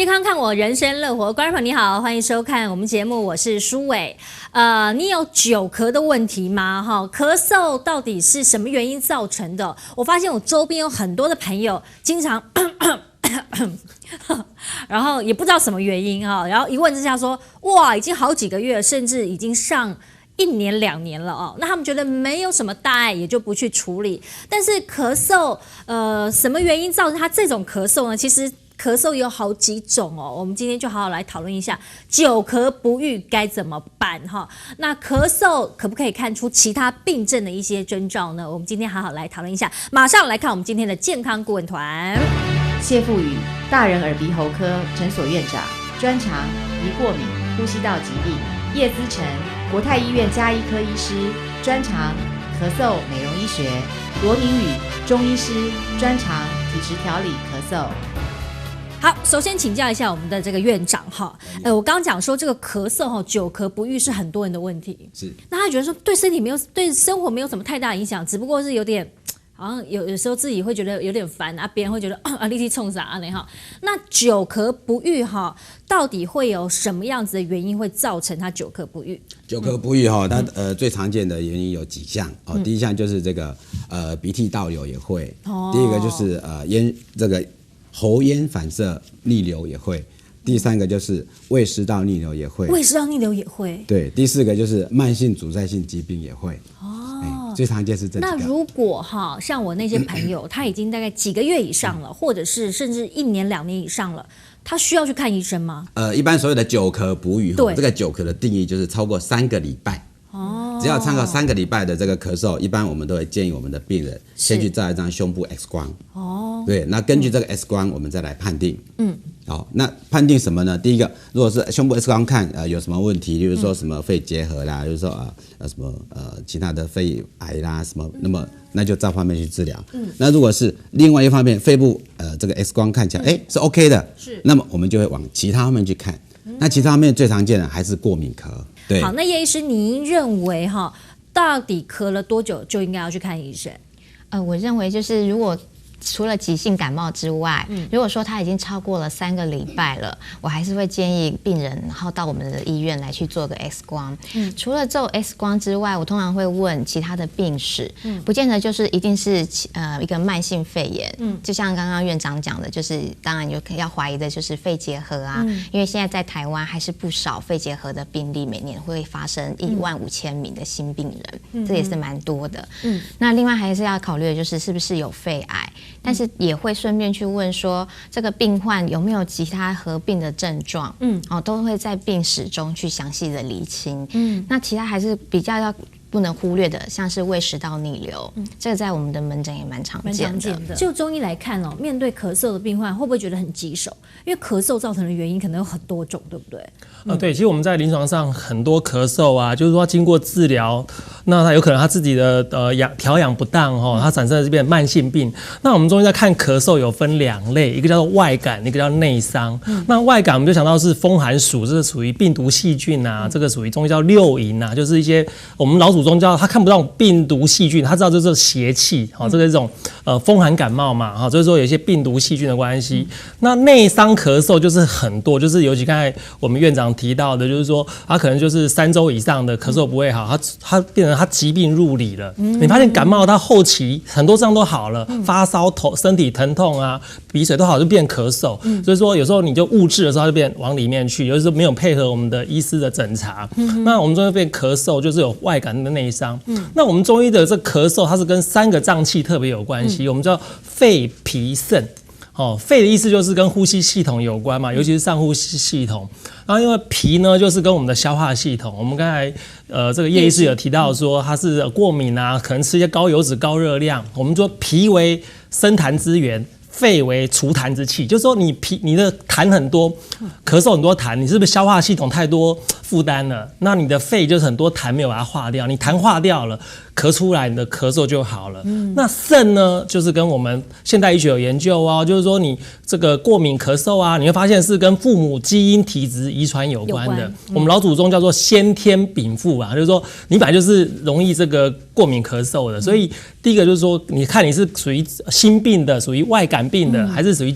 健康看我，人生乐活，观众朋友你好，欢迎收看我们节目，我是舒伟。你有久咳的问题吗？咳嗽到底是什么原因造成的？我发现我周边有很多的朋友经常然后也不知道什么原因哈，然后一问之下说，哇，已经好几个月，甚至已经上1年2年了哦。那他们觉得没有什么大碍，也就不去处理。但是咳嗽，什么原因造成他这种咳嗽呢？其实咳嗽有好几种哦，我们今天就好好来讨论一下久咳不愈该怎么办哈。那咳嗽可不可以看出其他病症的一些征兆呢？我们今天好好来讨论一下。马上来看我们今天的健康顾问团。谢富宇，大人耳鼻喉科诊所院长，专长鼻过敏、呼吸道疾病；叶资成，国泰医院家医科医师，专长咳嗽美容医学；罗明宇，中医师，专长体质调理咳嗽。好，首先请教一下我们的这个院长哈，我刚刚讲说这个咳嗽哈，久咳不愈是很多人的问题，是。那他觉得说对身体没有、对生活没有什么太大影响，只不过是有点。好像有时候自己会觉得有点烦啊，别人会觉得你去冲啥啊？那久咳不愈哈，到底会有什么样子的原因会造成他久咳不愈？久咳不愈哈，它最常见的原因有几项哦。第一项就是这个鼻涕倒流也会，第一个就是这个喉咽反射逆流也会，第三个就是胃食道逆流也会，胃食道逆流也会，对，第四个就是慢性阻塞性疾病也会。最常见是这几个。那如果像我那些朋友，他已经大概几个月以上了，或者是甚至1年2年以上了，他需要去看医生吗？一般所有的久咳不愈，这个久咳的定义就是超过3个礼拜。只要超过3个礼拜的这个咳嗽，一般我们都会建议我们的病人先去照一张胸部 X 光。对，那根据这个 X 光，我们再来判定。好，那判定什么呢？第一个，如果是胸部 X 光看有什么问题，比如说什么肺结核啦，比如说什么其他的肺癌啦什么，那就照方面去治疗。那如果是另外一方面，肺部这个 X 光看起来是 OK 的，是，那么我们就会往其他方面去看。那其他方面最常见的还是过敏咳。对，好，那叶医师，您认为到底咳了多久就应该要去看医生？我认为就是如果除了急性感冒之外，如果说他已经超过了3个礼拜了，我还是会建议病人然后到我们的医院来去做个 X 光。除了做 X 光之外，我通常会问其他的病史，不见得就是一定是一个慢性肺炎。就像刚刚院长讲的，就是当然要怀疑的就是肺结核啊，因为现在在台湾还是不少肺结核的病例，每年会发生15000名的新病人，这也是蛮多的。那另外还是要考虑的就是是不是有肺癌。但是也会顺便去问说，这个病患有没有其他合并的症状，都会在病史中去详细的厘清。那其他还是比较不能忽略的，像是胃食道逆流，这个在我们的门诊也蛮常见的。就中医来看面对咳嗽的病患，会不会觉得很棘手？因为咳嗽造成的原因可能有很多种，对不对？对，其实我们在临床上很多咳嗽啊，就是说经过治疗，那他有可能他自己的调养不当他产生了这边慢性病。那我们中医在看咳嗽有分2类，一个叫做外感，一个叫内伤。那外感我们就想到是风寒暑，这是属于病毒细菌啊，这个属于中医叫六淫啊，就是一些我们老祖宗叫他看不到病毒细菌，他知道这是邪气，这个一种风寒感冒嘛，所以说有一些病毒细菌的关系。那内伤咳嗽就是很多，就是尤其刚才我们院长提到的，就是说他可能就是3周以上的咳嗽不会好，他变成他疾病入里了。你发现感冒到后期很多症状都好了，发烧、身体疼痛啊、鼻水都好，就变咳嗽。所以说有时候你就误治的时候，它就变往里面去，有时候没有配合我们的医师的诊查。那我们中医变咳嗽就是有外感的内伤。那我们中医的这咳嗽，它是跟3个脏器特别有关系，我们叫肺、脾、肾。肺的意思就是跟呼吸系统有关嘛，尤其是上呼吸系统。然后因为脾呢，就是跟我们的消化系统。我们刚才这个叶医师有提到说他是过敏啊，可能吃一些高油脂、高热量。我们说脾为生痰之源，肺为除痰之器，就是说你的痰很多，咳嗽很多痰，你是不是消化系统太多负担了？那你的肺就是很多痰没有把它化掉，你痰化掉了，咳出来，你的咳嗽就好了。那肾呢，就是跟我们现代医学有研究哦，就是说你这个过敏咳嗽啊，你会发现是跟父母基因体质遗传有关的。我们老祖宗叫做先天禀赋啊，就是说你本来就是容易这个过敏咳嗽的，所以第一个就是说，你看你是属于心病的，属于外感病的，还是属于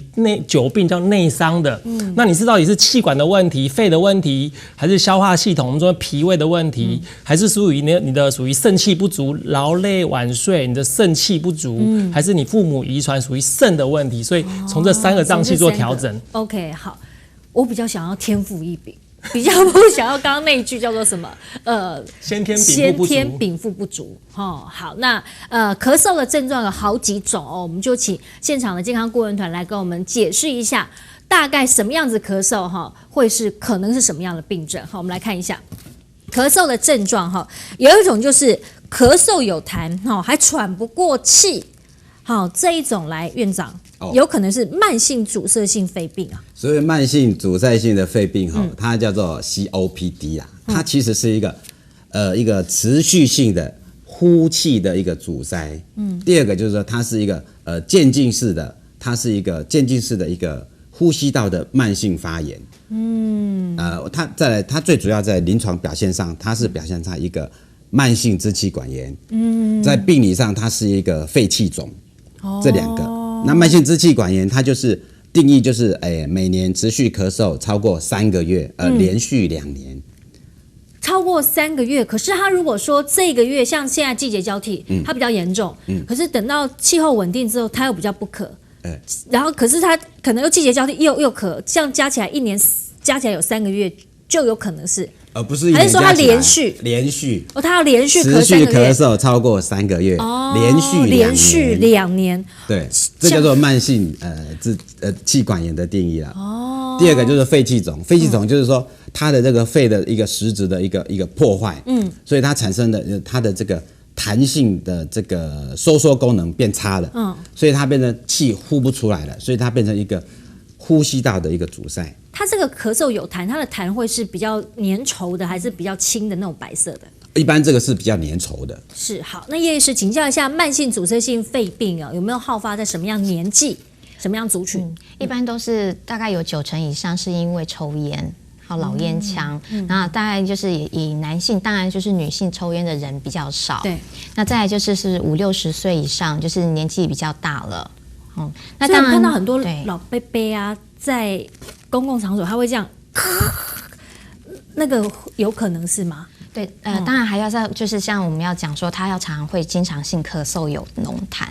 久病叫内伤的？那你是到底是气管的问题、肺的问题，还是消化系统我们说脾胃的问题，还是属于你的属于肾气不足、劳累晚睡，你的肾气不足，还是你父母遗传属于肾的问题？所以从这3个脏器做调整。OK， 好，我比较想要天赋异禀。比较不想要刚刚那一句叫做什么？先天禀赋不足。哦，好，那咳嗽的症状有好几种哦，我们就请现场的健康顾问团来跟我们解释一下，大概什么样子咳嗽哈，会是可能是什么样的病症？好，我们来看一下咳嗽的症状哈，有一种就是咳嗽有痰哈，还喘不过气。好，这一种来院长。有可能是慢性阻塞性肺病啊。所以慢性阻塞性的肺病它叫做 COPD 啊，它其实是一个持续性的呼气的一个阻塞。第二个就是说它是一个渐进式的，它是一个渐进式的一个呼吸道的慢性发炎。它最主要在临床表现上，它是表现上一个慢性支气管炎。在病理上它是一个肺气肿。这2个。那慢性支气管炎，它就是定义就是每年持续咳嗽超过3个月，连续2年。超过3个月，可是他如果说这个月像现在季节交替，它比较严重，可是等到气候稳定之后，它又比较不咳，然后可是它可能又季节交替又咳，这样加起来1年加起来有3个月，就有可能是。不是，还是说他连续哦，他要连续持续咳嗽超过3个月，连续2年，对，这叫做慢性气管炎的定义了。第二个就是肺气肿，肺气肿就是说它的这个肺的一个实质的一个破坏，所以它产生的它的这个弹性的这个收缩功能变差了，所以它变成气呼不出来了，所以它变成一个呼吸道的一个阻塞。它这个咳嗽有痰，它的痰会是比较粘稠的，还是比较轻的那种白色的？一般这个是比较粘稠的。是，好，那叶医师请教一下，慢性阻塞性肺病啊，有没有好发在什么样年纪、什么样族群？一般都是大概有90%以上是因为抽烟。老烟枪，那大概就是以男性，当然就是女性抽烟的人比较少。对，那再来就是50-60岁以上，就是年纪比较大了。那当然看到很多老伯伯啊，在公共场所他会这样，那个有可能是吗？对，当然还要就是像我们要讲说，他要常常会经常性咳嗽有浓痰。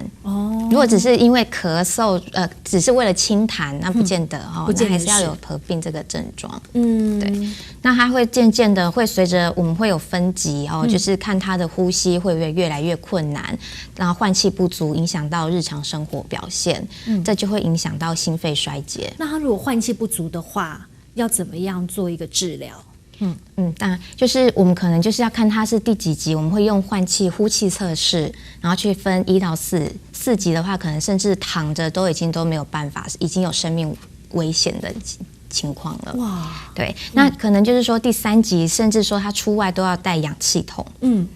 如果只是因为咳嗽，只是为了清痰，那不见得那还是要有合并这个症状。对，那他会渐渐的会随着我们会有分级就是看他的呼吸会越来越困难，然后换气不足，影响到日常生活表现，这就会影响到心肺衰竭。那他如果换气不足的话，要怎么样做一个治疗？当然，就是我们可能就是要看它是第几级，我们会用换气、呼气测试，然后去分1到4级的话，可能甚至躺着都没有办法，已经有生命危险的情况了。哇，对，那可能就是说第3级，甚至说他出外都要带氧气筒。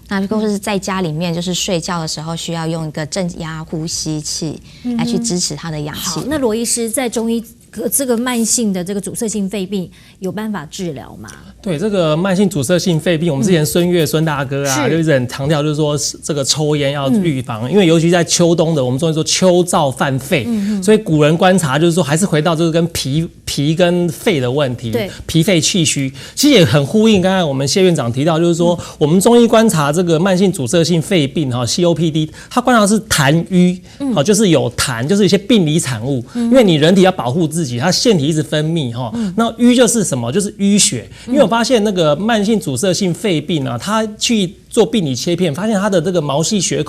那如果是在家里面，就是睡觉的时候需要用一个正压呼吸器来去支持他的氧气。好，那罗医师在中医这个慢性的这个阻塞性肺病有办法治疗吗？对，这个慢性阻塞性肺病，我们之前孙大哥啊，就一直很强调，就是说这个抽烟要预防，因为尤其在秋冬的，我们中医说秋燥犯肺，所以古人观察就是说，还是回到这个跟脾跟肺的问题，脾肺气虚，其实也很呼应刚才我们谢院长提到，就是说我们中医观察这个慢性阻塞性肺病COPD， 它观察的是痰瘀，就是有痰，就是一些病理产物，因为你人体要保护自己，它腺体一直分泌那瘀就是什么？就是淤血，因为我发现那个慢性阻塞性肺病啊，它去做病理切片，发现它的这个毛细血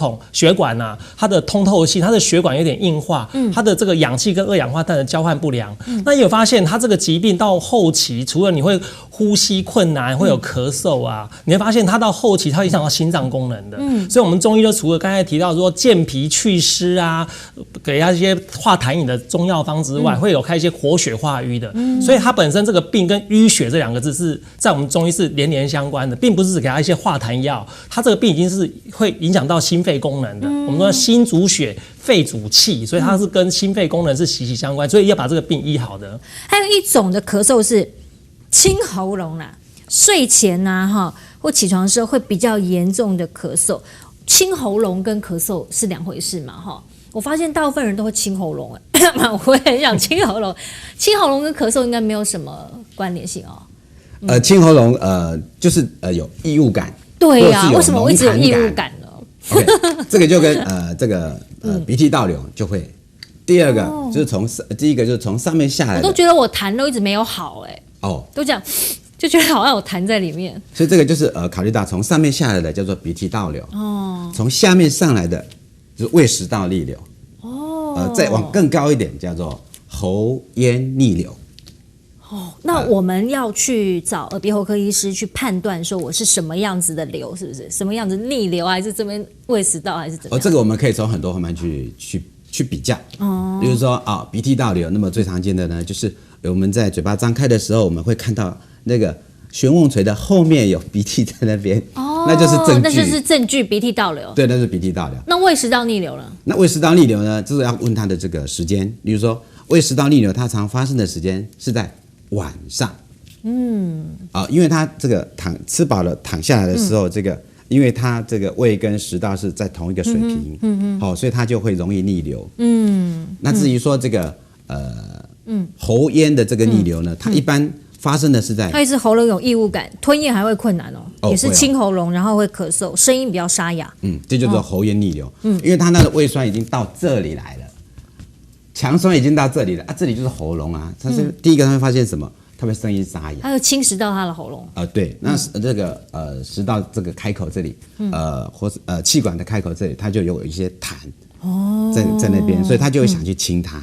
管啊，它的通透性，它的血管有点硬化，它的这个氧气跟二氧化碳的交换不良。那也有发现，它这个疾病到后期，除了你会呼吸困难，会有咳嗽啊，你会发现它到后期，它会影响到心脏功能的。所以我们中医就除了刚才提到说健脾祛湿啊，给它一些化痰饮的中药方之外，会有开一些活血化瘀的。所以它本身这个病跟淤血这2个字是在我们中医是连相关的，并不是只给它一些化痰药。它这个病已经是会影响到心肺功能的。我们说心主血，肺主气，所以它是跟心肺功能是息息相关，所以要把这个病医好的。还有一种的咳嗽是清喉咙啦，睡前啊或起床的时候会比较严重的咳嗽。清喉咙跟咳嗽是两回事嘛我发现大部分人都会清喉咙我也很想清喉咙。清喉咙跟咳嗽应该没有什么关联性清喉咙就是有异物感。对呀，为什么我一直有异物感呢？OK， 这个就跟这个鼻涕倒流就会。第二个就是第一个就是从上面下来的，我都觉得我痰都一直没有好都这样。就觉得好像有痰在里面，所以这个就是考虑到从上面下来的叫做鼻涕倒流，从下面上来的就是胃食道逆流，再往更高一点叫做喉咽逆流。那我们要去找耳鼻喉科医师去判断说我是什么样子的流，是不是什么样子逆流，还是这边胃食道，还是怎么样？这个我们可以从很多方面去比较。比如说鼻涕倒流，那么最常见的呢，就是我们在嘴巴张开的时候，我们会看到那个悬瓮锤的后面有鼻涕在那边，那就是证据，那就是证据，鼻涕倒流。对，那是鼻涕倒流。那胃食道逆流呢？那胃食道逆流呢，就是要问它的这个时间。比如说胃食道逆流，它常发生的时间是在晚上。因为它这个吃饱了躺下来的时候，这个因为它这个胃跟食道是在同一个水平，所以它就会容易逆流。那至于说这个喉咽的这个逆流呢，它一般发生的是在，它也是喉咙有异物感，吞咽还会困难也是清喉咙，然后会咳嗽，声音比较沙哑。这就叫做喉咽逆流。因为它那个胃酸已经到这里来了，强酸已经到这里了这里就是喉咙啊。它是第一个，它会发现什么？它会声音沙哑，它会侵蚀到它的喉咙。对，那这个食道这个开口这里，或是气管的开口这里，它就有一些痰在那边，所以它就会想去清它。